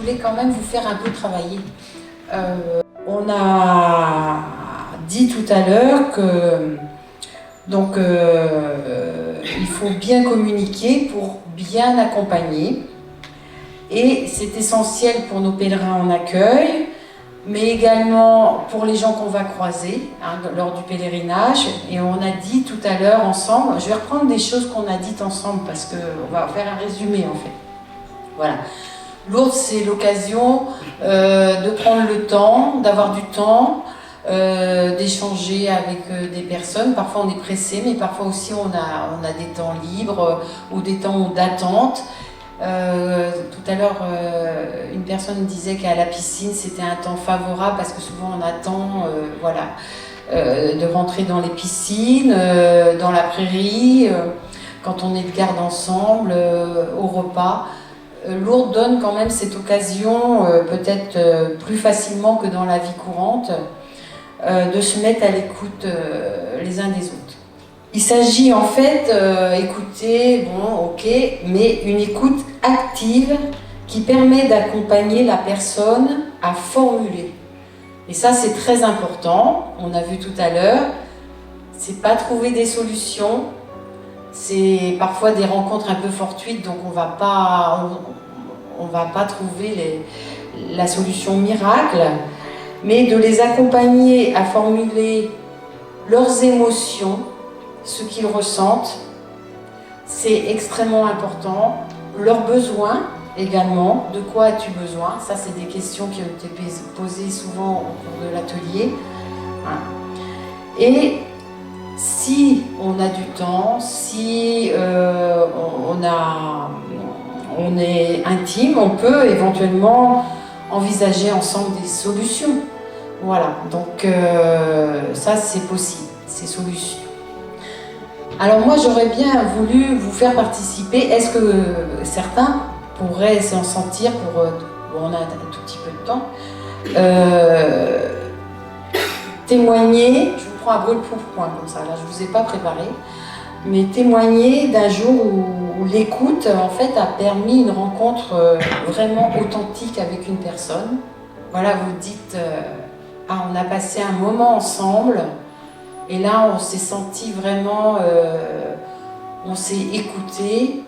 voulais quand même vous faire un peu travailler. On a dit tout à l'heure que il faut bien communiquer pour bien accompagner. Et c'est essentiel pour nos pèlerins en accueil, mais également pour les gens qu'on va croiser lors du pèlerinage. Et on a dit tout à l'heure ensemble, je vais reprendre des choses qu'on a dites ensemble parce qu'on va faire un résumé en fait. Voilà. Lourdes, c'est l'occasion de prendre le temps, d'avoir du temps, d'échanger avec des personnes. Parfois on est pressé, mais parfois aussi on a des temps libres ou des temps d'attente. Tout à l'heure, une personne disait qu'à la piscine c'était un temps favorable parce que souvent on attend de rentrer dans les piscines, dans la prairie, quand on est de garde ensemble, au repas. Lourdes donne quand même cette occasion, peut-être plus facilement que dans la vie courante, de se mettre à l'écoute les uns des autres. Il s'agit en fait, écouter, bon, ok, mais une écoute active qui permet d'accompagner la personne à formuler. Et ça, c'est très important. On a vu tout à l'heure, c'est pas trouver des solutions, c'est parfois des rencontres un peu fortuites, donc on va pas trouver la solution miracle, mais de les accompagner à formuler leurs émotions, ce qu'ils ressentent, c'est extrêmement important. Leurs besoins également, de quoi as-tu besoin? Ça, c'est des questions qui ont été posées souvent au cours de l'atelier. Et si on a du temps, si on est intime, on peut éventuellement envisager ensemble des solutions. Voilà, donc ça c'est possible, ces solutions. Alors moi j'aurais bien voulu vous faire participer. Est-ce que certains pourraient s'en sentir on a un tout petit peu de temps, témoigner, je vous prends à brûle-pourpoint comme ça, là je ne vous ai pas préparé, mais témoigner d'un jour où l'écoute en fait a permis une rencontre vraiment authentique avec une personne. Voilà, vous dites, on a passé un moment ensemble, et là, on s'est senti vraiment, on s'est écouté.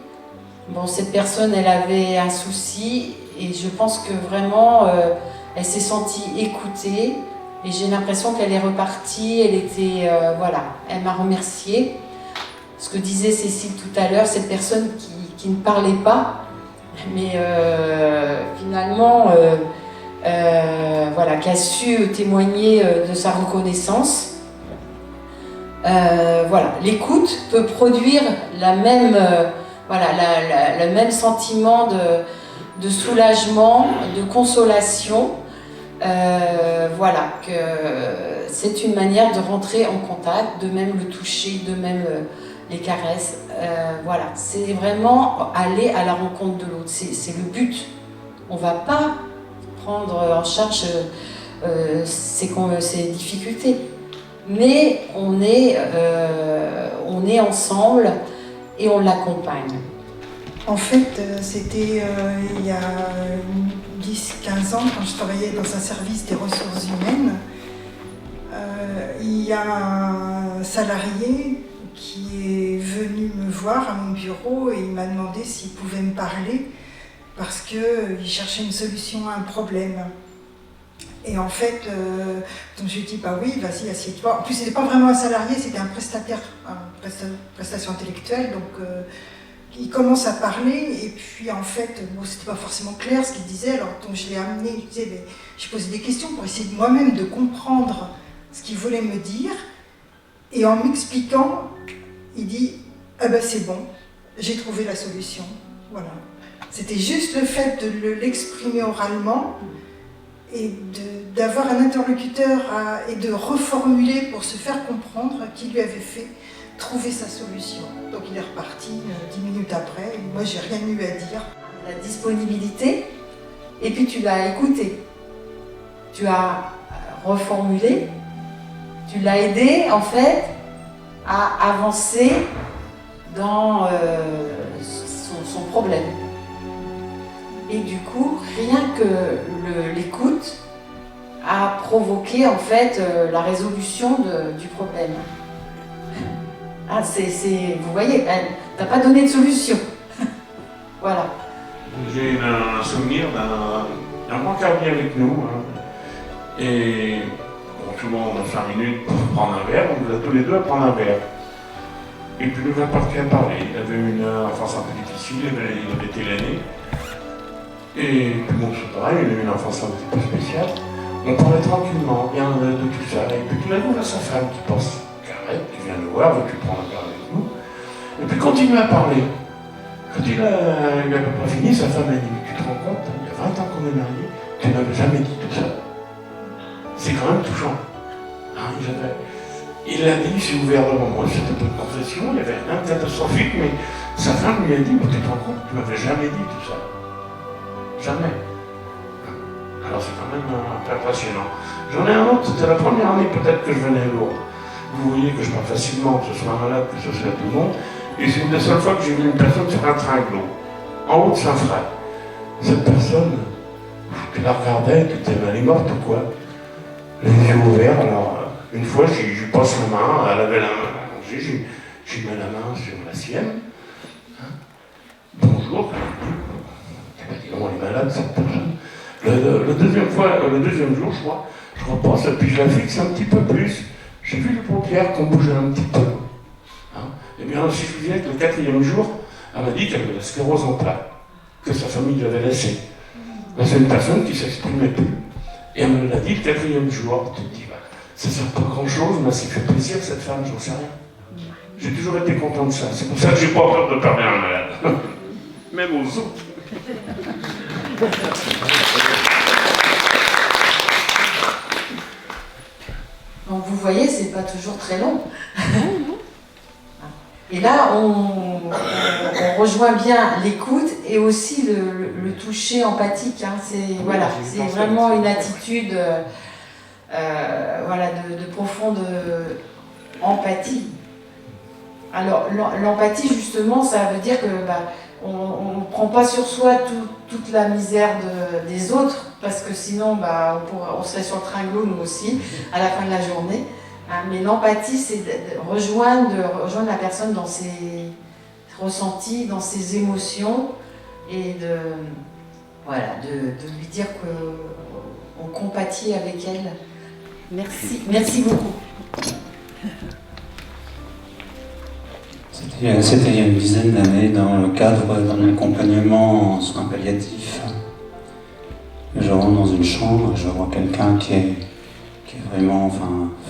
Bon, cette personne, elle avait un souci et je pense que vraiment, elle s'est sentie écoutée et j'ai l'impression qu'elle est repartie, elle était, elle m'a remerciée. Ce que disait Cécile tout à l'heure, cette personne qui ne parlait pas, mais finalement, qui a su témoigner de sa reconnaissance. L'écoute peut produire le même sentiment de soulagement, de consolation. Que c'est une manière de rentrer en contact, de même le toucher, de même les caresses. C'est vraiment aller à la rencontre de l'autre. C'est le but. On ne va pas prendre en charge ces difficultés. Mais on est ensemble et on l'accompagne. En fait, c'était il y a 10-15 ans, quand je travaillais dans un service des ressources humaines. Il y a un salarié qui est venu me voir à mon bureau et il m'a demandé s'il pouvait me parler parce qu'il cherchait une solution à un problème. Et en fait, donc je lui ai dit, bah oui, vas-y, assieds-toi. En plus, c'était pas vraiment un salarié, c'était un prestataire, prestation intellectuelle. Donc, il commence à parler, et puis en fait, c'était pas forcément clair ce qu'il disait. Alors, donc je l'ai amené, je posais des questions pour essayer moi-même de comprendre ce qu'il voulait me dire. Et en m'expliquant, il dit, ah ben c'est bon, j'ai trouvé la solution. Voilà. C'était juste le fait de l'exprimer oralement. Et d'avoir un interlocuteur et de reformuler pour se faire comprendre qui lui avait fait trouver sa solution. Donc il est reparti 10 minutes après, et moi j'ai rien eu à dire. La disponibilité, et puis tu l'as écouté. Tu as reformulé, tu l'as aidé en fait à avancer dans son problème. Et du coup, rien que l'écoute a provoqué en fait la résolution du problème. Ah, vous voyez, t'as pas donné de solution. Voilà. J'ai un souvenir d'un brancardier avec nous. Hein. Et bon, souvent on a 5 minutes pour prendre un verre, on nous a tous les deux à prendre un verre. Et puis nous a parti à parler. Il avait une enfance un peu difficile, il avait été l'aîné. Et puis bon, c'est pareil, il a eu une enfance un petit peu spéciale. On parlait tranquillement, bien de tout ça. Et puis tout d'un coup, on a sa femme qui pense, Arrête, tu viens nous voir, veux-tu prendre un verre avec nous? Et puis continue à parler. Quand il a à peu près fini, sa femme a dit, mais tu te rends compte, il y a 20 ans qu'on est mariés, tu n'avais jamais dit tout ça. C'est quand même touchant. Hein, il a dit, il s'est ouvert devant moi, c'était pas une confession, il y avait rien de catastrophique, mais sa femme lui a dit, mais tu te rends compte, tu m'avais jamais dit tout ça. Jamais. Alors c'est quand même un peu impressionnant. J'en ai un autre, c'était la première année peut-être que je venais à Lourdes. Vous voyez que je pars facilement, que ce soit un malade, que ce soit tout le monde. Et c'est une des seules fois que j'ai vu une personne sur un tringlo, en haut de Saint-Fray. Cette personne, tu la regardais, tu t'es elle est morte ou quoi? Les yeux ouverts, alors une fois je lui passe la main, elle avait la main allongée, je mets la main sur la sienne. Hein? Bonjour, elle m'a dit comment elle est malade cette personne. Le deuxième jour, je crois, je repasse et puis je la fixe un petit peu plus. J'ai vu les paupières qu'on bougeait un petit peu. Hein? Et bien si je vous disais que le 4e jour, elle m'a dit qu'elle avait la sclérose en plaques, que sa famille l'avait laissée. C'est une personne qui ne s'exprimait plus. Et elle me l'a dit le 4e jour. Tu te dis, bah, ça ne sert pas grand-chose, mais ça fait plaisir cette femme, j'en sais rien. J'ai toujours été content de ça. C'est pour ça que j'ai pas peur de parler à un malade. Même aux autres. Donc vous voyez, c'est pas toujours très long. Et là, on rejoint bien l'écoute et aussi le toucher empathique. Hein. C'est vraiment une attitude de profonde empathie. Alors l'empathie, justement, ça veut dire que on ne prend pas sur soi toute la misère des autres, parce que sinon on serait sur le tringlo nous aussi à la fin de la journée. Mais l'empathie, c'est de rejoindre la personne dans ses ressentis, dans ses émotions, et de lui dire qu'on compatit avec elle. Merci beaucoup. C'était il y a une dizaine d'années, dans le cadre d'un accompagnement en soins palliatifs. Je rentre dans une chambre, je vois quelqu'un qui est vraiment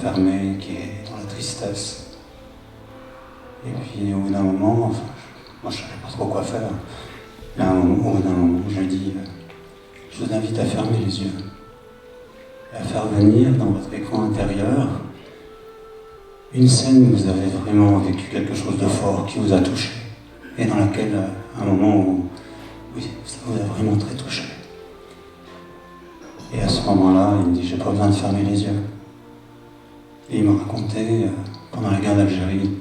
fermé, qui est dans la tristesse. Et puis au bout d'un moment, moi je ne savais pas trop quoi faire. Et au bout d'un moment, je lui dis, je vous invite à fermer les yeux, et à faire venir dans votre écran intérieur une scène où vous avez vraiment vécu quelque chose de fort qui vous a touché, et dans laquelle, à un moment où ça vous a vraiment très touché. Et à ce moment-là, il me dit, j'ai pas besoin de fermer les yeux. Et il m'a raconté, pendant la guerre d'Algérie,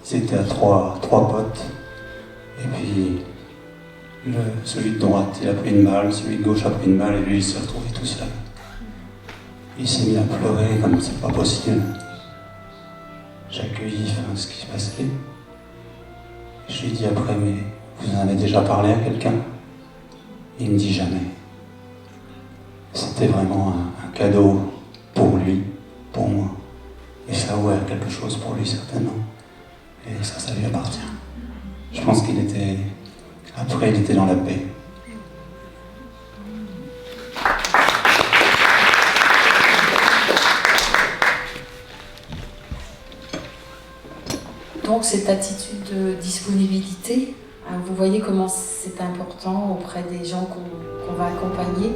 ils étaient à trois potes, et puis celui de droite, il a pris une balle, celui de gauche a pris une balle, et lui, il s'est retrouvé tout seul. Il s'est mis à pleurer comme c'est pas possible. J'ai accueilli ce qui se passait. Et je lui ai dit après, mais vous en avez déjà parlé à quelqu'un? Il me dit jamais. C'était vraiment un cadeau pour lui, pour moi. Et ça a ouvert quelque chose pour lui certainement. Et ça lui appartient. Je pense après il était dans la paix. Donc cette attitude de disponibilité, vous voyez comment c'est important auprès des gens qu'on va accompagner.